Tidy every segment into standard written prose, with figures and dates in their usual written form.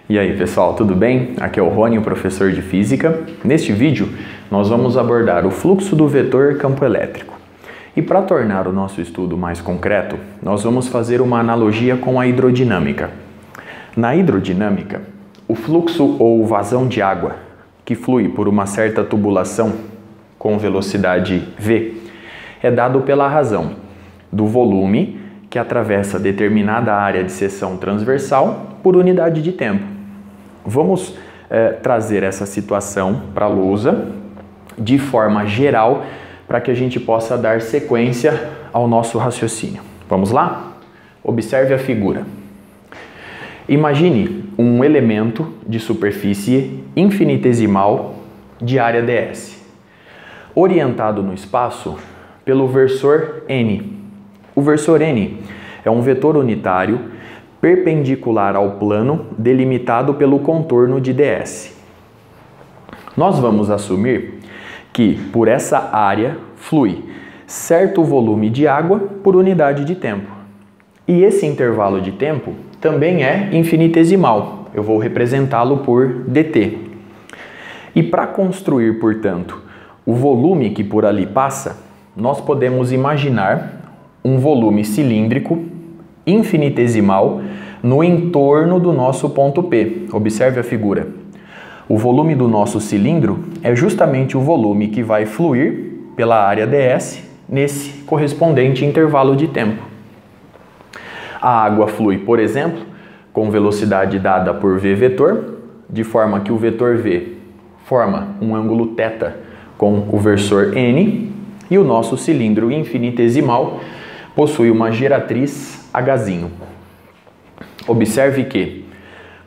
E aí pessoal, tudo bem? Aqui é o Rony, o professor de Física. Neste vídeo nós vamos abordar o fluxo do vetor campo elétrico. E para tornar o nosso estudo mais concreto, nós vamos fazer uma analogia com a hidrodinâmica. Na hidrodinâmica, o fluxo ou vazão de água que flui por uma certa tubulação com velocidade v é dado pela razão do volume que atravessa determinada área de seção transversal por unidade de tempo. Vamos trazer essa situação para a lousa de forma geral para que a gente possa dar sequência ao nosso raciocínio. Vamos lá? Observe a figura. Imagine um elemento de superfície infinitesimal de área ds, orientado no espaço pelo versor n. O versor n é um vetor unitário perpendicular ao plano delimitado pelo contorno de ds. Nós vamos assumir que por essa área flui certo volume de água por unidade de tempo. E esse intervalo de tempo também é infinitesimal. Eu vou representá-lo por dt. E para construir, portanto, o volume que por ali passa, nós podemos imaginar um volume cilíndrico infinitesimal no entorno do nosso ponto P. Observe a figura. O volume do nosso cilindro é justamente o volume que vai fluir pela área ds nesse correspondente intervalo de tempo. A água flui, por exemplo, com velocidade dada por v vetor, de forma que o vetor v forma um ângulo θ com o versor n, e o nosso cilindro infinitesimal possui uma geratriz H'. Observe que,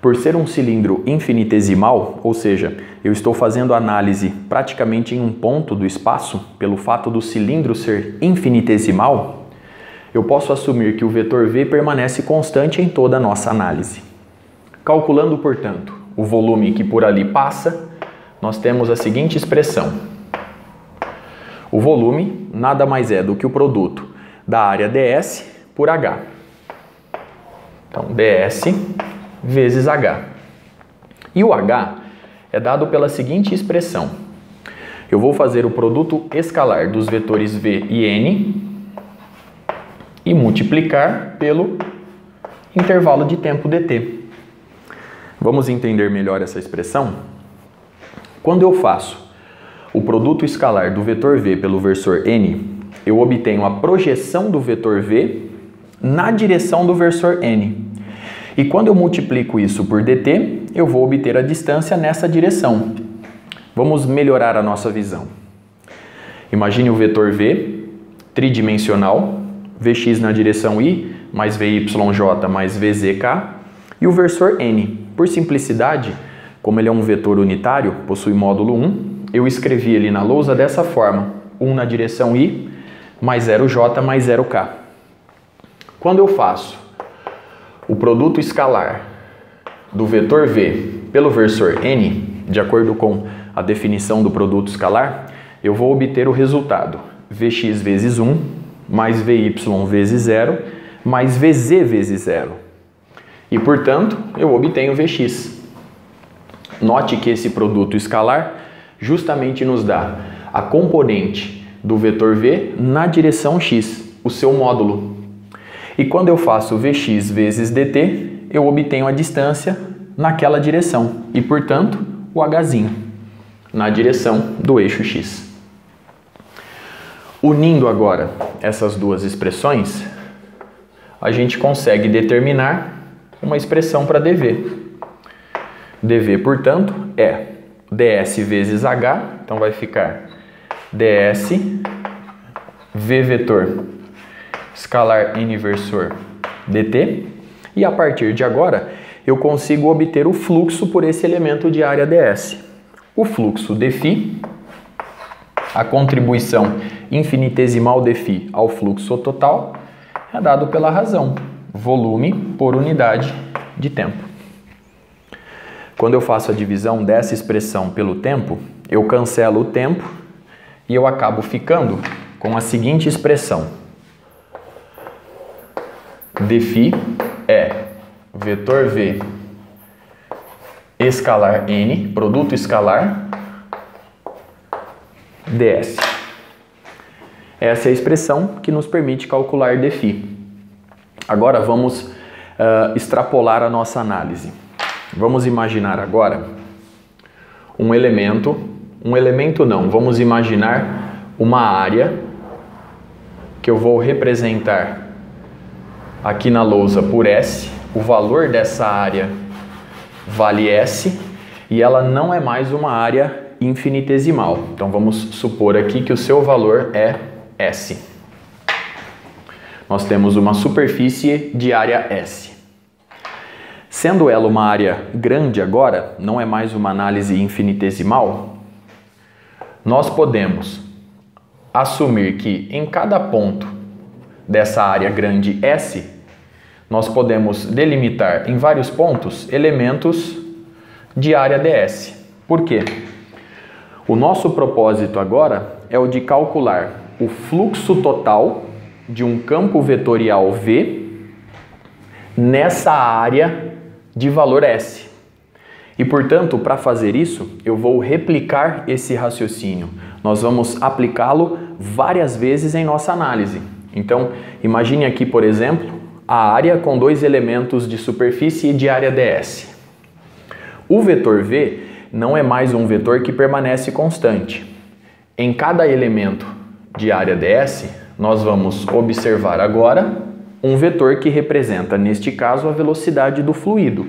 por ser um cilindro infinitesimal, ou seja, eu estou fazendo análise praticamente em um ponto do espaço, pelo fato do cilindro ser infinitesimal, eu posso assumir que o vetor v permanece constante em toda a nossa análise. Calculando, portanto, o volume que por ali passa, nós temos a seguinte expressão. O volume nada mais é do que o produto da área ds por h. Então, ds vezes h. E o h é dado pela seguinte expressão. Eu vou fazer o produto escalar dos vetores v e n e multiplicar pelo intervalo de tempo dt. Vamos entender melhor essa expressão? Quando eu faço o produto escalar do vetor v pelo versor n, eu obtenho a projeção do vetor v na direção do versor n. E quando eu multiplico isso por dt, eu vou obter a distância nessa direção. Vamos melhorar a nossa visão. Imagine o vetor v tridimensional, vx na direção y, mais vyj mais vzk, e o versor n. Por simplicidade, como ele é um vetor unitário, possui módulo 1, eu escrevi ele na lousa dessa forma, 1 na direção y, mais 0j mais 0k. Quando eu faço o produto escalar do vetor v pelo versor n, de acordo com a definição do produto escalar, eu vou obter o resultado vx vezes 1, mais vy vezes 0, mais vz vezes 0. E, portanto, eu obtenho vx. Note que esse produto escalar justamente nos dá a componente do vetor v na direção x, o seu módulo. E quando eu faço vx vezes dt, eu obtenho a distância naquela direção e, portanto, o h' na direção do eixo x. Unindo agora essas duas expressões, a gente consegue determinar uma expressão para dv. dv, portanto, é ds vezes h, então vai ficar ds v vetor escalar n versor dt, e a partir de agora eu consigo obter o fluxo por esse elemento de área ds. O fluxo dφ, a contribuição infinitesimal dφ ao fluxo total, é dado pela razão, volume por unidade de tempo. Quando eu faço a divisão dessa expressão pelo tempo, eu cancelo o tempo e eu acabo ficando com a seguinte expressão. dφ é vetor v escalar N, produto escalar ds. Essa é a expressão que nos permite calcular dφ. Agora vamos extrapolar a nossa análise. Vamos imaginar agora vamos imaginar uma área que eu vou representar aqui na lousa por S. O valor dessa área vale S e ela não é mais uma área infinitesimal. Então vamos supor aqui que o seu valor é S. Nós temos uma superfície de área S. Sendo ela uma área grande agora, não é mais uma análise infinitesimal, nós podemos assumir que em cada ponto dessa área grande S, nós podemos delimitar em vários pontos elementos de área ds. Por quê? O nosso propósito agora é o de calcular o fluxo total de um campo vetorial V nessa área de valor S. E, portanto, para fazer isso, eu vou replicar esse raciocínio. Nós vamos aplicá-lo várias vezes em nossa análise. Então, imagine aqui, por exemplo, a área com dois elementos de superfície e de área ds. O vetor V não é mais um vetor que permanece constante. Em cada elemento de área ds, nós vamos observar agora um vetor que representa, neste caso, a velocidade do fluido.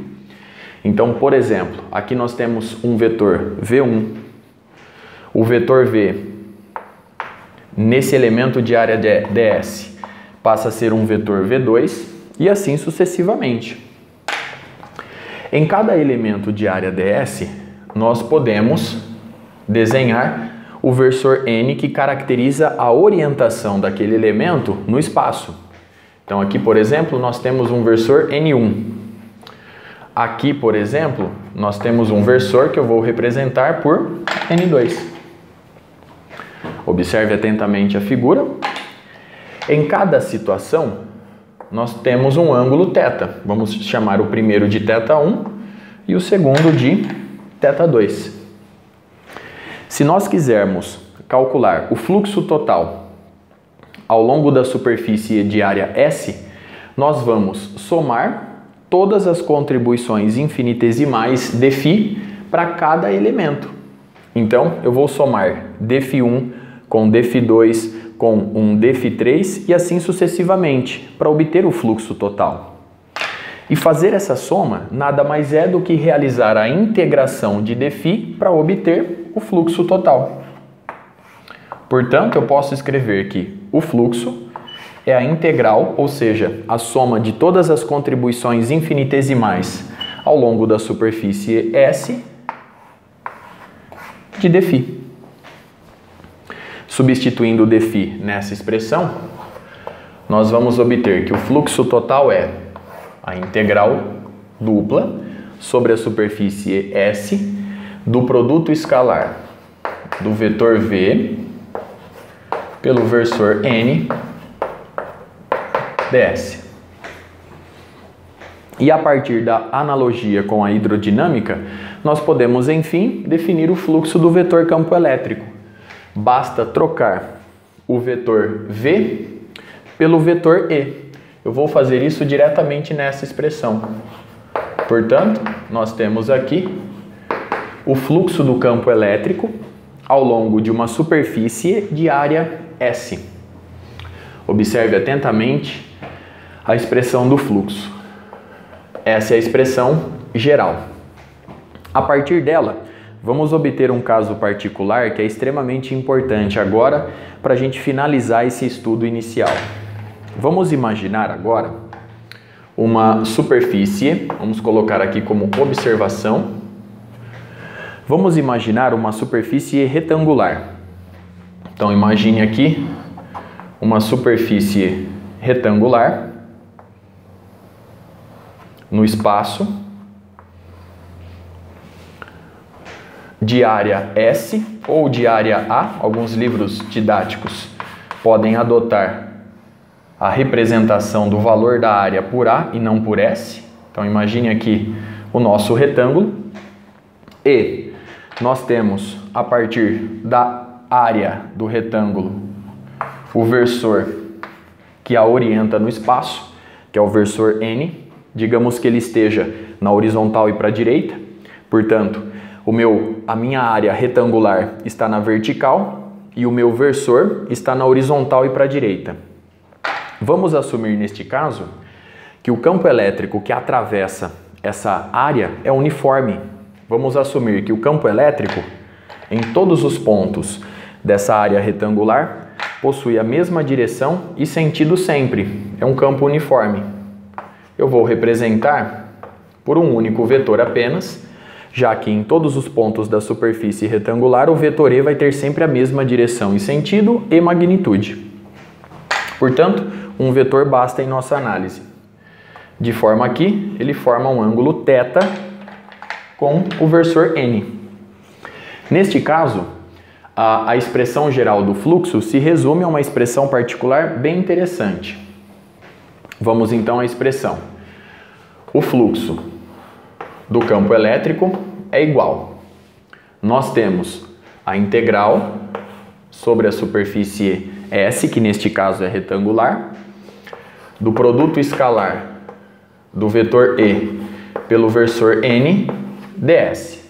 Então, por exemplo, aqui nós temos um vetor V1, o vetor V nesse elemento de área ds passa a ser um vetor V2 e assim sucessivamente. Em cada elemento de área ds, nós podemos desenhar o versor n que caracteriza a orientação daquele elemento no espaço. Então aqui, por exemplo, nós temos um versor n1. Aqui, por exemplo, nós temos um versor que eu vou representar por n2. Observe atentamente a figura. Em cada situação, nós temos um ângulo θ. Vamos chamar o primeiro de θ1 e o segundo de θ2. Se nós quisermos calcular o fluxo total ao longo da superfície de área S, nós vamos somar todas as contribuições infinitesimais dφ para cada elemento. Então, eu vou somar dφ1 com dφ2 com um dφ3 e assim sucessivamente, para obter o fluxo total. E fazer essa soma nada mais é do que realizar a integração de dφ para obter o fluxo total. Portanto, eu posso escrever que o fluxo é a integral, ou seja, a soma de todas as contribuições infinitesimais ao longo da superfície S de dφ. Substituindo o dφ nessa expressão, nós vamos obter que o fluxo total é a integral dupla sobre a superfície S do produto escalar do vetor V pelo versor N ds. E a partir da analogia com a hidrodinâmica, nós podemos, enfim, definir o fluxo do vetor campo elétrico. Basta trocar o vetor V pelo vetor E. Eu vou fazer isso diretamente nessa expressão. Portanto, nós temos aqui o fluxo do campo elétrico ao longo de uma superfície de área S. Observe atentamente a expressão do fluxo. Essa é a expressão geral. A partir dela, vamos obter um caso particular que é extremamente importante agora para a gente finalizar esse estudo inicial. Vamos imaginar agora uma superfície, vamos colocar aqui como observação. Vamos imaginar uma superfície retangular. Então imagine aqui uma superfície retangular no espaço de área S ou de área A. Alguns livros didáticos podem adotar a representação do valor da área por A e não por S. Então imagine aqui o nosso retângulo. E nós temos, a partir da área do retângulo, o versor que a orienta no espaço, que é o versor N. Digamos que ele esteja na horizontal e para a direita. Portanto, a minha área retangular está na vertical e o meu versor está na horizontal e para a direita. Vamos assumir neste caso que o campo elétrico que atravessa essa área é uniforme. Vamos assumir que o campo elétrico em todos os pontos dessa área retangular possui a mesma direção e sentido sempre. É um campo uniforme. Eu vou representar por um único vetor apenas, já que em todos os pontos da superfície retangular o vetor E vai ter sempre a mesma direção e sentido e magnitude. Portanto, um vetor basta em nossa análise. De forma que ele forma um ângulo θ com o versor N. Neste caso, a expressão geral do fluxo se resume a uma expressão particular bem interessante. Vamos então à expressão. O fluxo do campo elétrico é igual. Nós temos a integral sobre a superfície S, que neste caso é retangular, do produto escalar do vetor E pelo versor N ds.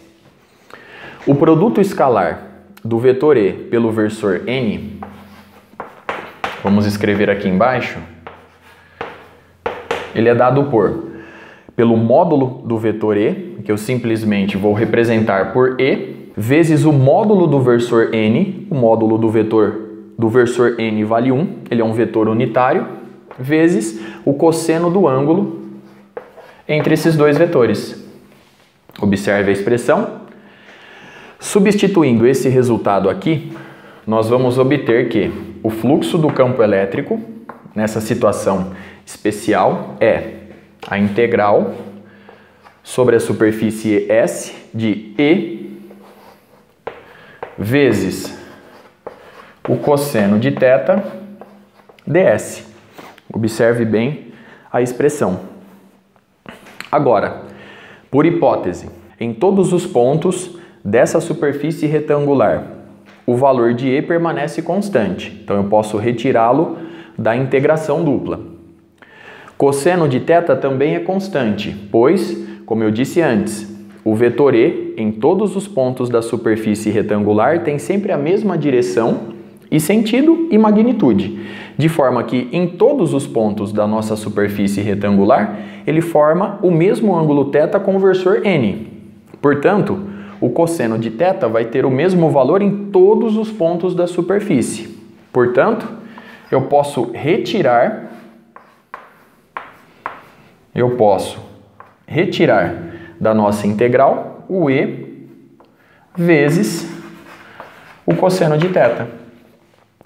O produto escalar do vetor E pelo versor N, vamos escrever aqui embaixo, ele é dado pelo módulo do vetor E, que eu simplesmente vou representar por E, vezes o módulo do versor N, o módulo do versor N vale 1, ele é um vetor unitário, vezes o cosseno do ângulo entre esses dois vetores. Observe a expressão. Substituindo esse resultado aqui, nós vamos obter que o fluxo do campo elétrico, nessa situação especial, é a integral sobre a superfície S de E vezes o cosseno de θ ds. Observe bem a expressão. Agora, por hipótese, em todos os pontos dessa superfície retangular, o valor de E permanece constante, então eu posso retirá-lo da integração dupla. Cosseno de θ também é constante, pois, como eu disse antes, o vetor E em todos os pontos da superfície retangular tem sempre a mesma direção e sentido e magnitude, de forma que em todos os pontos da nossa superfície retangular ele forma o mesmo ângulo θ com o versor N. Portanto, o cosseno de θ vai ter o mesmo valor em todos os pontos da superfície. Portanto, eu posso retirar da nossa integral o E vezes o cosseno de θ.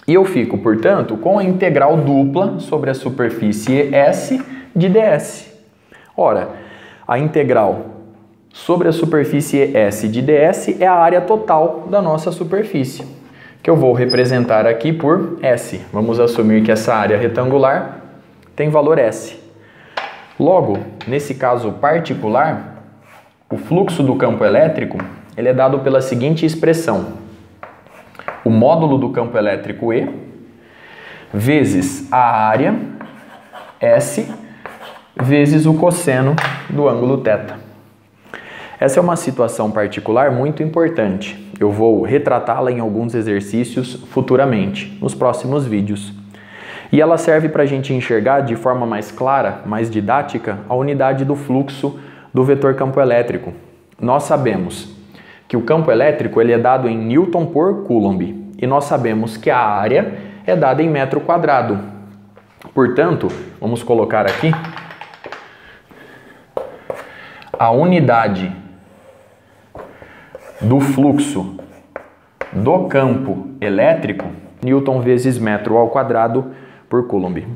E eu fico, portanto, com a integral dupla sobre a superfície S de ds. Ora, a integral sobre a superfície S de ds é a área total da nossa superfície, que eu vou representar aqui por S. Vamos assumir que essa área retangular tem valor S. Logo, nesse caso particular, o fluxo do campo elétrico ele é dado pela seguinte expressão. O módulo do campo elétrico E vezes a área S vezes o cosseno do ângulo θ. Essa é uma situação particular muito importante. Eu vou retratá-la em alguns exercícios futuramente, nos próximos vídeos. E ela serve para a gente enxergar de forma mais clara, mais didática, a unidade do fluxo do vetor campo elétrico. Nós sabemos que o campo elétrico ele é dado em Newton por Coulomb e nós sabemos que a área é dada em metro quadrado. Portanto, vamos colocar aqui a unidade do fluxo do campo elétrico, Newton vezes metro ao quadrado por Coulomb.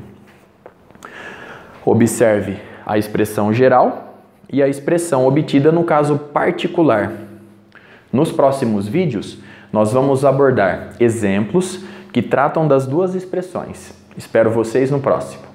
Observe a expressão geral e a expressão obtida no caso particular. Nos próximos vídeos, nós vamos abordar exemplos que tratam das duas expressões. Espero vocês no próximo.